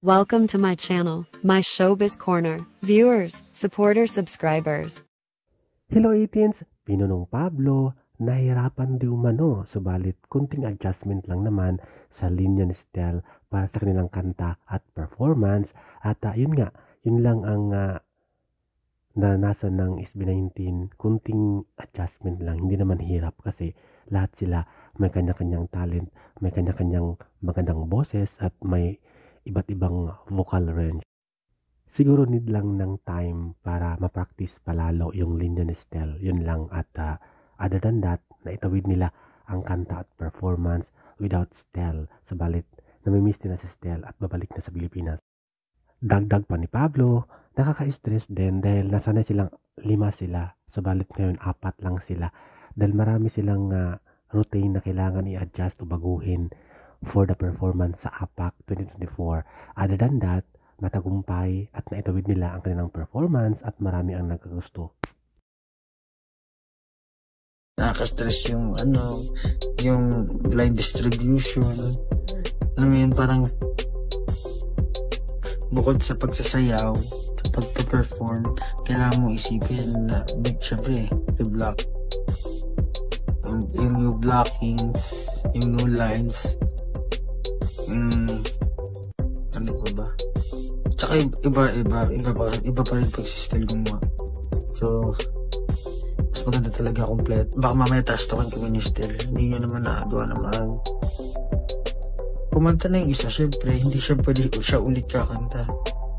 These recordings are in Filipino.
Welcome to my channel, my Showbiz Corner. Viewers, supporters, subscribers. Hello 18s! Pinunong Pablo, nahirapan di umano, subalit kunting adjustment lang naman sa linya ni Stel para sa kanilang kanta at performance. At yun lang ang naranasan ng SB19, kunting adjustment lang, hindi naman hirap kasi lahat sila may kanya-kanyang talent, may kanya-kanyang magandang boses at may iba't ibang vocal range. Siguro need lang ng time para ma-practice palalo yung linya ni Stel. Yun lang at other than that, naitawid nila ang kanta at performance without Stel. Sabalit, namimiss nila si Stel at babalik na sa Pilipinas. Dagdag pa ni Pablo, nakaka-stress din dahil nasanay silang 5 sila. Sabalit ngayon 4 lang sila dahil marami silang routine na kailangan i-adjust o baguhin for the performance sa APAC 2024. Other than that, matagumpay at naitawid nila ang kanilang performance at marami ang nagkagusto. Nakaka-stress yung line distribution. Alam mo yun, parang bukod sa pagsasayaw, sa pagpa-perform, kailangan mo isipin na syempre, re-block. Yung new blockings, yung new lines, ano pa ba? Tsaka iba pa rin pag-style gumawa. So, mas maganda talaga complete. Baka mamaya trash-talkin kami ni Stel. Hindi nyo naman nakagawa naman. Kumanta na yung isa, syempre, hindi siya pwede siya ulit kakanta.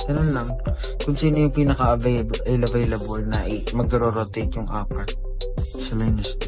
Ganun lang. Kung sino yung pinaka-available na mag-rotate yung apat sa line ni Stel.